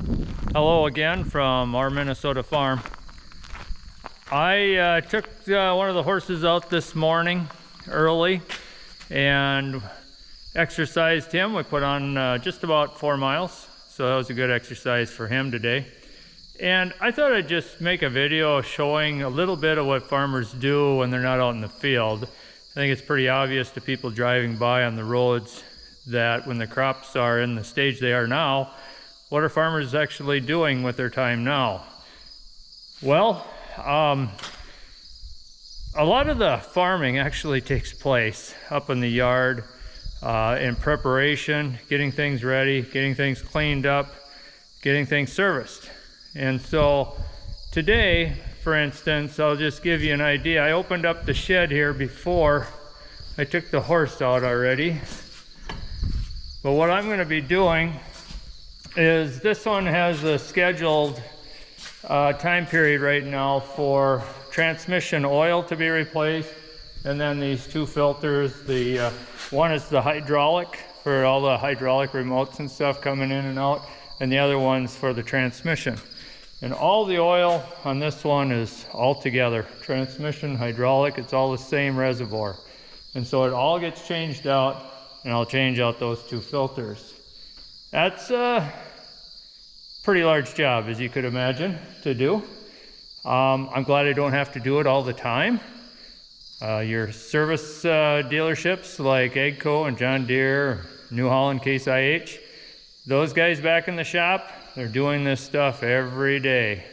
Hello again from our Minnesota farm. I took one of the horses out this morning early and exercised him. We put on just about 4 miles, so that was a good exercise for him today. And I thought I'd just make a video showing a little bit of what farmers do when they're not out in the field. I think it's pretty obvious to people driving by on the roads that when the crops are in the stage they are now, what are farmers actually doing with their time now? Well, a lot of the farming actually takes place up in the yard in preparation, getting things ready, getting things cleaned up, getting things serviced. And so today, for instance, I'll just give you an idea. I opened up the shed here before I took the horse out already. But what I'm going to be doing is this one has a scheduled time period right now for transmission oil to be replaced, and then these 2 filters. The one is the hydraulic for all the hydraulic remotes and stuff coming in and out, and the other one's for the transmission. And all the oil on this one is all together, transmission, hydraulic, it's all the same reservoir. And so it all gets changed out, and I'll change out those 2 filters. That's a pretty large job, as you could imagine, to do. I'm glad I don't have to do it all the time. Your service dealerships like AGCO and John Deere, New Holland, Case IH, those guys back in the shop, they're doing this stuff every day,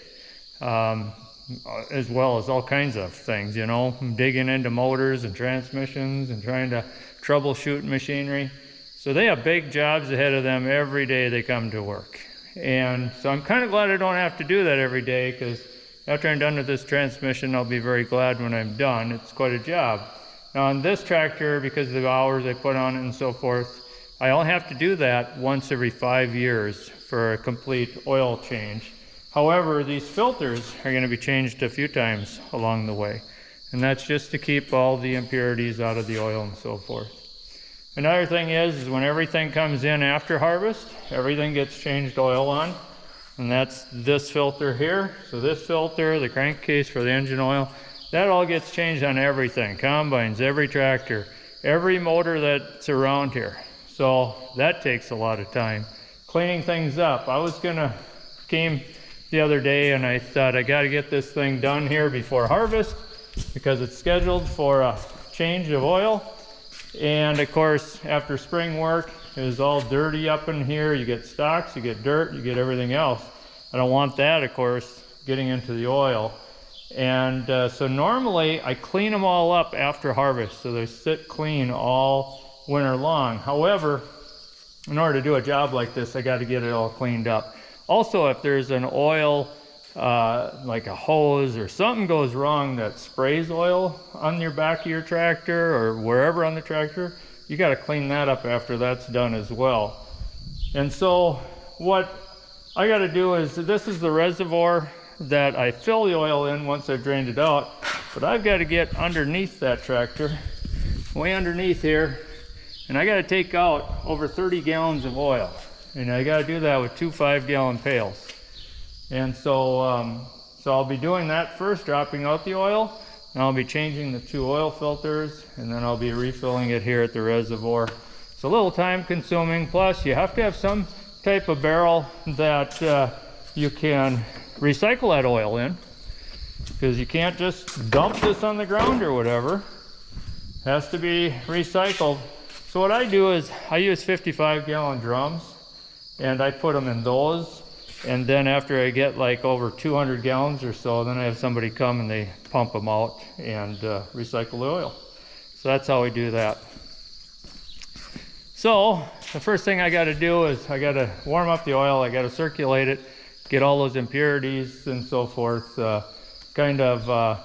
as well as all kinds of things, you know, digging into motors and transmissions and trying to troubleshoot machinery. So they have big jobs ahead of them every day they come to work. And so I'm kind of glad I don't have to do that every day, because after I'm done with this transmission, I'll be very glad when I'm done. It's quite a job. Now on this tractor, because of the hours I put on it and so forth, I only have to do that once every 5 years for a complete oil change. However, these filters are going to be changed a few times along the way. And that's just to keep all the impurities out of the oil and so forth. Another thing is when everything comes in after harvest, everything gets changed oil on. And that's this filter here. So this filter, the crankcase for the engine oil, that all gets changed on everything. Combines, every tractor, every motor that's around here. So that takes a lot of time. Cleaning things up. Came the other day and I thought I got to get this thing done here before harvest because it's scheduled for a change of oil. And of course, after spring work, it was all dirty up in here. You get stalks, you get dirt, you get everything else. I don't want that, of course, getting into the oil. And so normally I clean them all up after harvest, so they sit clean all winter long. However, in order to do a job like this, I got to get it all cleaned up. Also, if there's an oil, like a hose or something goes wrong that sprays oil on your back of your tractor or wherever on the tractor, you got to clean that up after that's done as well. And so what I got to do is, this is the reservoir that I fill the oil in once I've drained it out, but I've got to get underneath that tractor, way underneath here, and I got to take out over 30 gallons of oil. And I got to do that with 2 5-gallon pails. And so, so I'll be doing that first, dropping out the oil, and I'll be changing the 2 oil filters, and then I'll be refilling it here at the reservoir. It's a little time consuming, plus you have to have some type of barrel that you can recycle that oil in, because you can't just dump this on the ground or whatever. It has to be recycled. So what I do is I use 55-gallon drums, and I put them in those. And then after I get like over 200 gallons or so, then I have somebody come and they pump them out and recycle the oil. So that's how we do that. So the first thing I got to do is I got to warm up the oil. I got to circulate it, get all those impurities and so forth kind of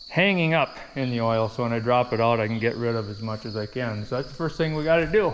hanging up in the oil. So when I drop it out, I can get rid of as much as I can. So that's the first thing we got to do.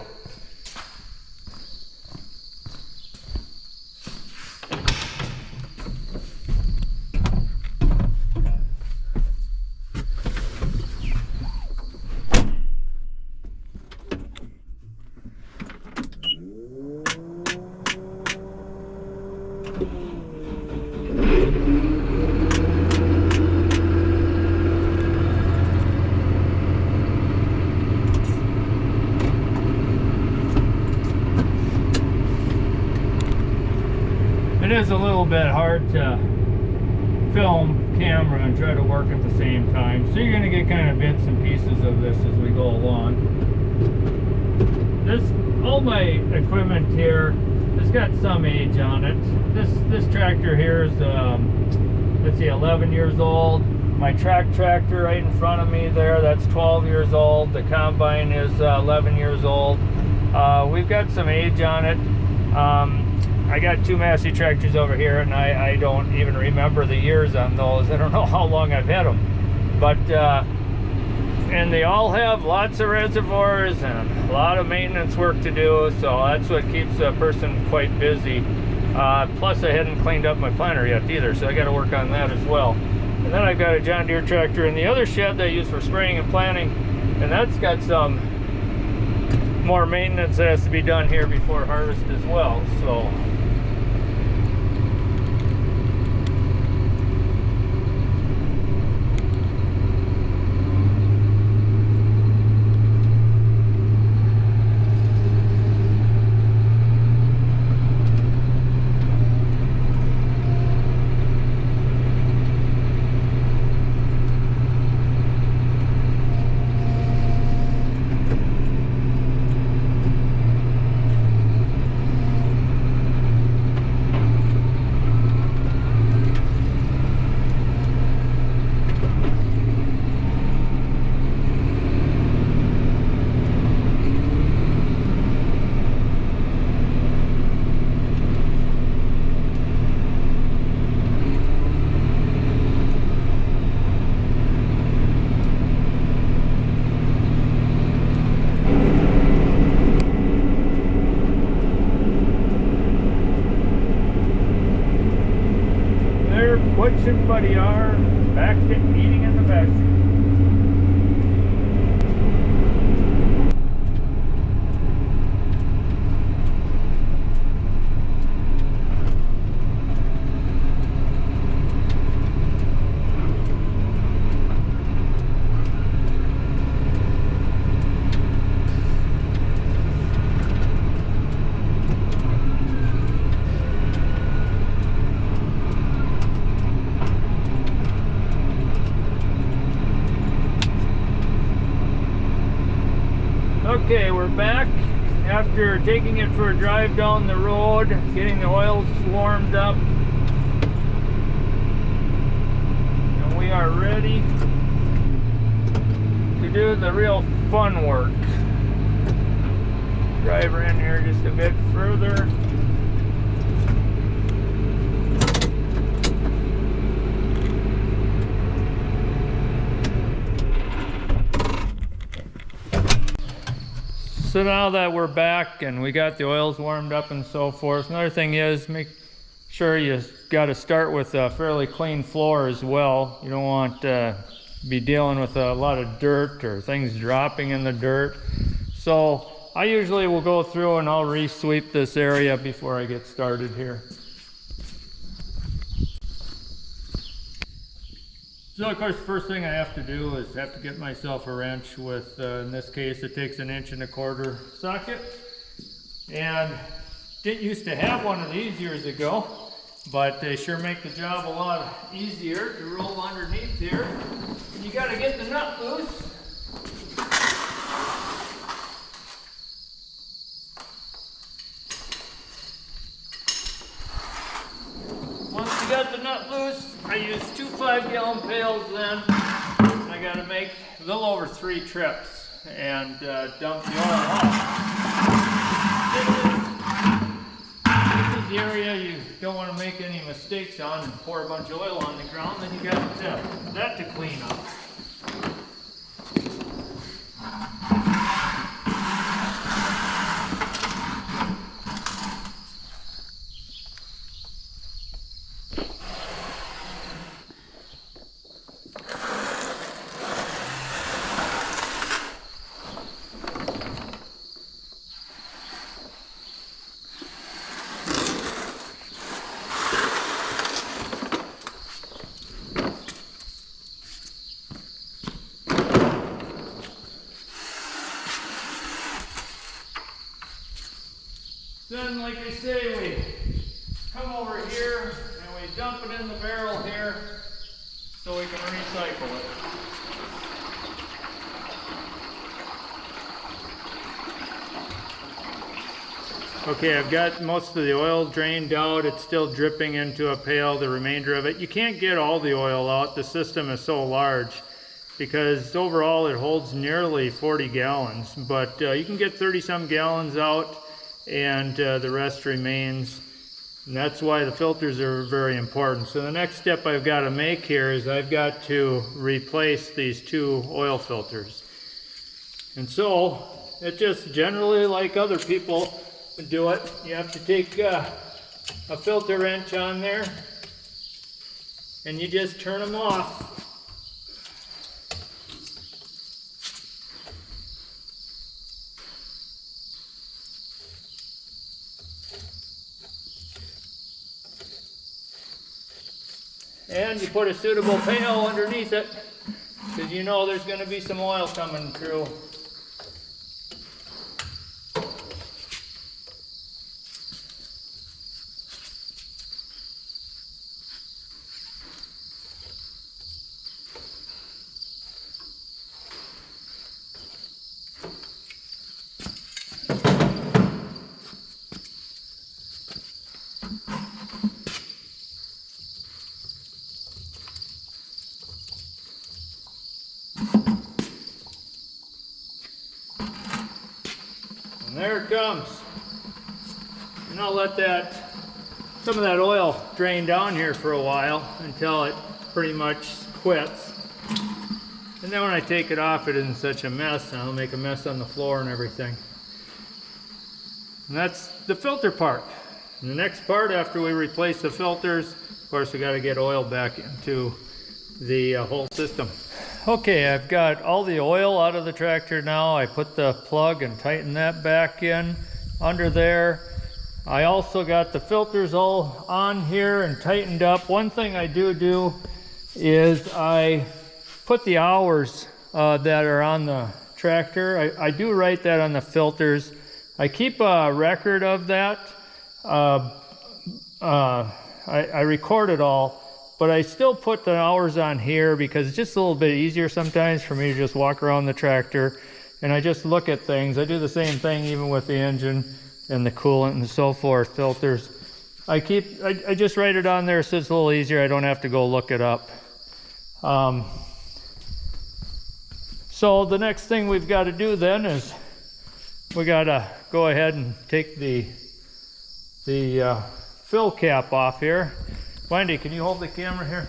it is a little bit hard to film, camera, and try to work at the same time. So you're going to get kind of bits and pieces of this as we go along. All my equipment here has got some age on it. This tractor here is, let's see, 11 years old. My track tractor right in front of me there, that's 12 years old. The combine is 11 years old. We've got some age on it. I got two Massey tractors over here, and I don't even remember the years on those. I don't know how long I've had them. But, and they all have lots of reservoirs and a lot of maintenance work to do, so that's what keeps a person quite busy. Plus I hadn't cleaned up my planter yet either, so I got to work on that as well. And then I've got a John Deere tractor in the other shed that I use for spraying and planting, and that's got some more maintenance that has to be done here before harvest as well. So Woodchip Buddy are back to eating in the pasture. Okay, we're back after taking it for a drive down the road, getting the oils warmed up, and we are ready to do the real fun work. Drive her in here just a bit further. So now that we're back and we got the oils warmed up and so forth, another thing is make sure you got to start with a fairly clean floor as well. You don't want to be dealing with a lot of dirt or things dropping in the dirt. So I usually will go through and I'll re-sweep this area before I get started here. So of course the first thing I have to do is have to get myself a wrench with, in this case it takes 1 1/4" socket. And didn't used to have one of these years ago, but they sure make the job a lot easier to roll underneath here. You got to get the nut loose. Once you got the nut loose, I use 2 5-gallon pails then. I got to make a little over 3 trips and dump the oil off. This is the area you don't want to make any mistakes on and pour a bunch of oil on the ground. Then you got that to clean up. Okay, I've got most of the oil drained out. It's still dripping into a pail, the remainder of it. You can't get all the oil out. The system is so large because overall it holds nearly 40 gallons, but you can get 30-some gallons out and the rest remains. And that's why the filters are very important. So the next step I've got to make here is I've got to replace these 2 oil filters. And so it just generally, like other people do it, you have to take a filter wrench on there and you just turn them off. And you put a suitable pail underneath it because you know there's going to be some oil coming through. And there it comes. And I'll let some of that oil drain down here for a while until it pretty much quits. And then when I take it off, it isn't such a mess. And I'll make a mess on the floor and everything. And that's the filter part. And the next part, after we replace the filters, of course, we got to get oil back into the whole system. Okay, I've got all the oil out of the tractor now. I put the plug and tighten that back in under there. I also got the filters all on here and tightened up. One thing I do is I put the hours that are on the tractor. I do write that on the filters. I keep a record of that. I record it all. But I still put the hours on here because it's just a little bit easier sometimes for me to just walk around the tractor and I just look at things. I do the same thing even with the engine and the coolant and so forth, filters. I just write it on there so it's a little easier. I don't have to go look it up. So the next thing we've got to do then is we got to go ahead and take the fill cap off here. Wendy, can you hold the camera here?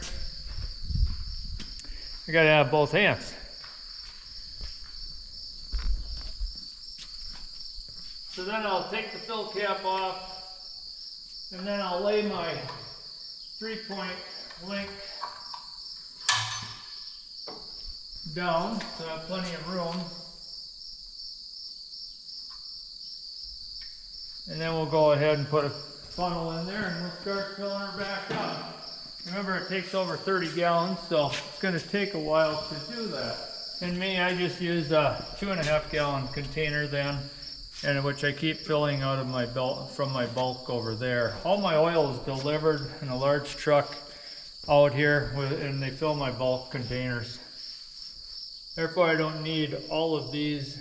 I gotta have both hands. So then I'll take the fill cap off and then I'll lay my 3-point link down so I have plenty of room. And then we'll go ahead and put a funnel in there and we'll start filling her back up. Remember, it takes over 30 gallons, so it's going to take a while to do that. And me, I just use a 2.5 gallon container then, and which I keep filling out of my belt from my bulk over there. All my oil is delivered in a large truck out here, and they fill my bulk containers. Therefore, I don't need all of these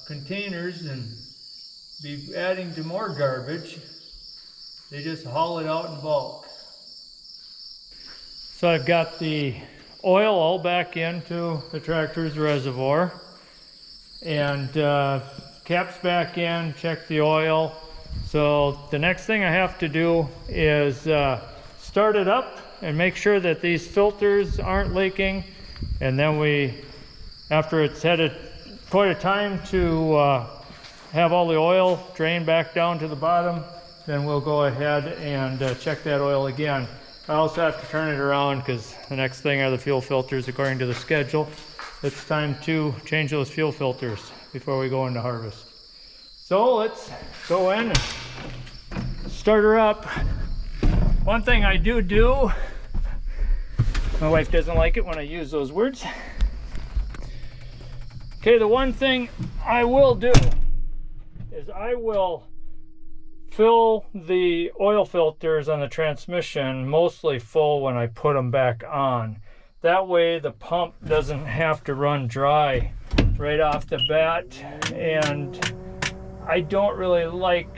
containers and be adding to more garbage. They just haul it out in bulk. So I've got the oil all back into the tractor's reservoir and caps back in, check the oil. So the next thing I have to do is start it up and make sure that these filters aren't leaking, and then after it's had quite a time to have all the oil drain back down to the bottom, then we'll go ahead and check that oil again. I also have to turn it around because the next thing are the fuel filters according to the schedule. It's time to change those fuel filters before we go into harvest. So let's go in and start her up. One thing I do, my wife doesn't like it when I use those words. Okay, the one thing I will do is I will fill the oil filters on the transmission mostly full when I put them back on. That way the pump doesn't have to run dry right off the bat, and I don't really like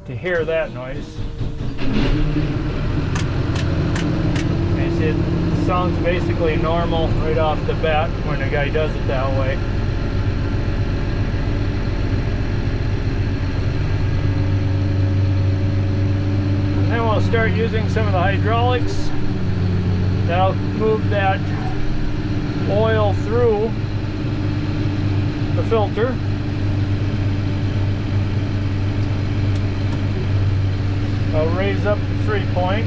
to hear that noise. And see, it sounds basically normal right off the bat when a guy does it that way. And then we'll start using some of the hydraulics. That'll move that oil through the filter. I'll raise up the 3-point.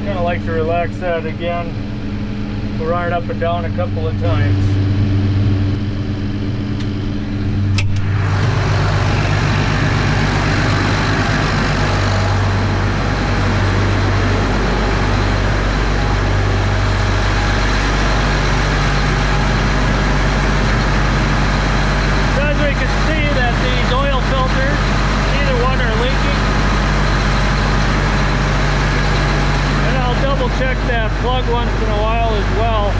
Kind of like to relax that again. We'll run it up and down a couple of times. Check that plug once in a while as well,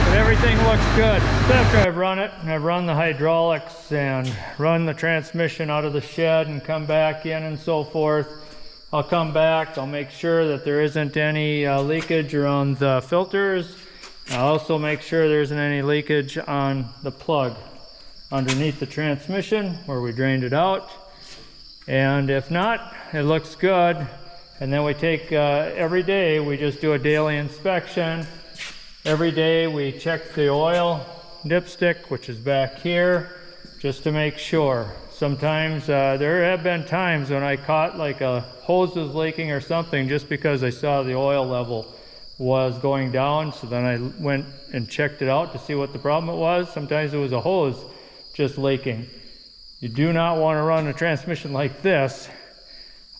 but everything looks good. So after I've run it, and I've run the hydraulics and run the transmission out of the shed and come back in and so forth, I'll come back, I'll make sure that there isn't any leakage around the filters. I'll also make sure there isn't any leakage on the plug underneath the transmission where we drained it out. And if not, it looks good. And then we take, every day, we just do a daily inspection. Every day we check the oil dipstick, which is back here, just to make sure. Sometimes, there have been times when I caught like a hose was leaking or something just because I saw the oil level was going down. So then I went and checked it out to see what the problem it was. Sometimes it was a hose just leaking. You do not want to run a transmission like this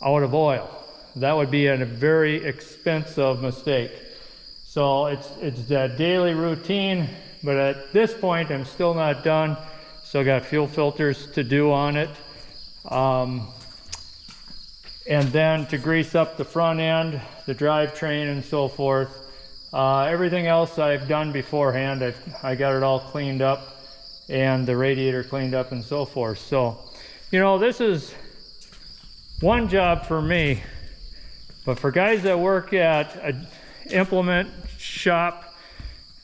out of oil. That would be a very expensive mistake. So it's that daily routine, but at this point I'm still not done. Still got fuel filters to do on it. And then to grease up the front end, the drivetrain and so forth. Everything else I've done beforehand. I got it all cleaned up and the radiator cleaned up and so forth. So, you know, this is one job for me. But for guys that work at an implement shop,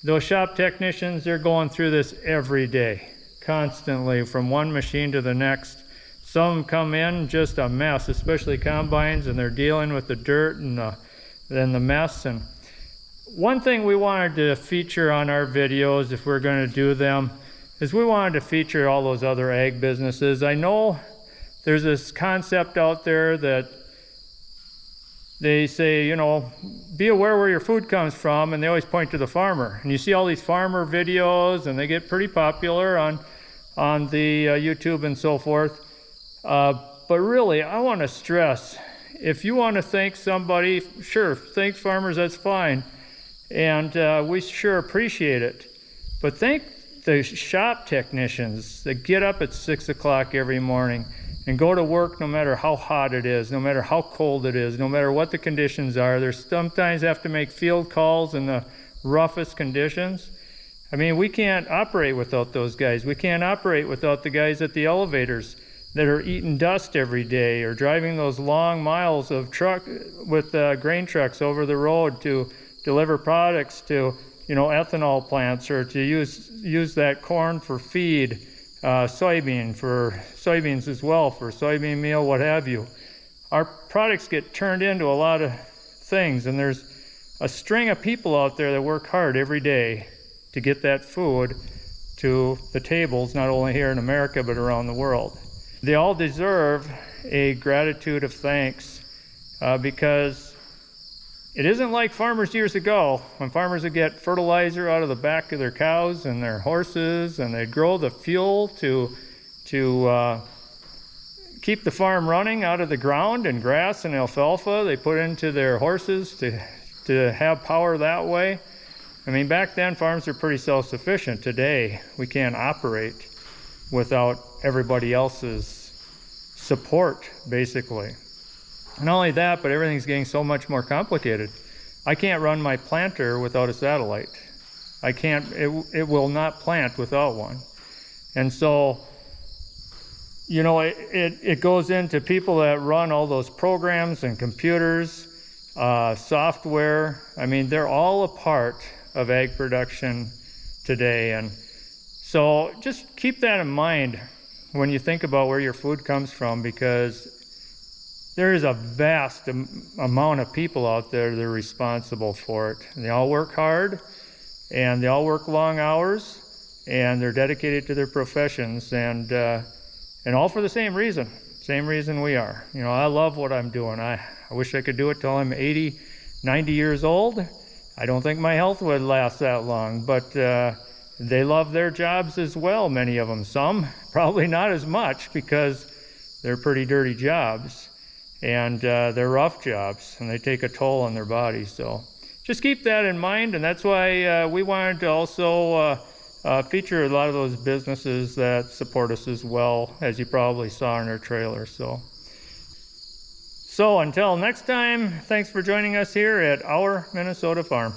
those shop technicians, they're going through this every day, constantly, from one machine to the next. Some come in just a mess, especially combines, and they're dealing with the dirt and the mess. And one thing we wanted to feature on our videos, if we're going to do them, is we wanted to feature all those other ag businesses. I know there's this concept out there that they say, you know, be aware where your food comes from, and they always point to the farmer. And you see all these farmer videos, and they get pretty popular on the YouTube and so forth. But really, I want to stress, if you want to thank somebody, sure, thank farmers, that's fine. And we sure appreciate it. But thank the shop technicians that get up at 6 o'clock every morning and go to work no matter how hot it is, no matter how cold it is, no matter what the conditions are. They sometimes have to make field calls in the roughest conditions. I mean, we can't operate without those guys. We can't operate without the guys at the elevators that are eating dust every day or driving those long miles of truck with grain trucks over the road to deliver products to, you know, ethanol plants, or to use that corn for feed. Soybeans as well, for soybean meal, what have you. Our products get turned into a lot of things, and there's a string of people out there that work hard every day to get that food to the tables, not only here in America, but around the world. They all deserve a gratitude of thanks because it isn't like farmers years ago, when farmers would get fertilizer out of the back of their cows and their horses, and they'd grow the fuel to keep the farm running out of the ground, and grass and alfalfa they put into their horses to have power that way. I mean, back then farms were pretty self-sufficient. Today we can't operate without everybody else's support, basically. Not only that, but everything's getting so much more complicated. I can't run my planter without a satellite. I can't, it will not plant without one. And so, you know, it goes into people that run all those programs and computers, software. I mean, they're all a part of ag production today. And so just keep that in mind when you think about where your food comes from, because there is a vast amount of people out there that are responsible for it. And they all work hard, and they all work long hours, and they're dedicated to their professions, and all for the same reason we are. You know, I love what I'm doing. I wish I could do it till I'm 80, 90 years old. I don't think my health would last that long, but they love their jobs as well, many of them. Some probably not as much, because they're pretty dirty jobs, and they're rough jobs, and they take a toll on their bodies. So just keep that in mind, and that's why we wanted to also feature a lot of those businesses that support us as well, as you probably saw in our trailer. So until next time, thanks for joining us here at Our Minnesota Farm.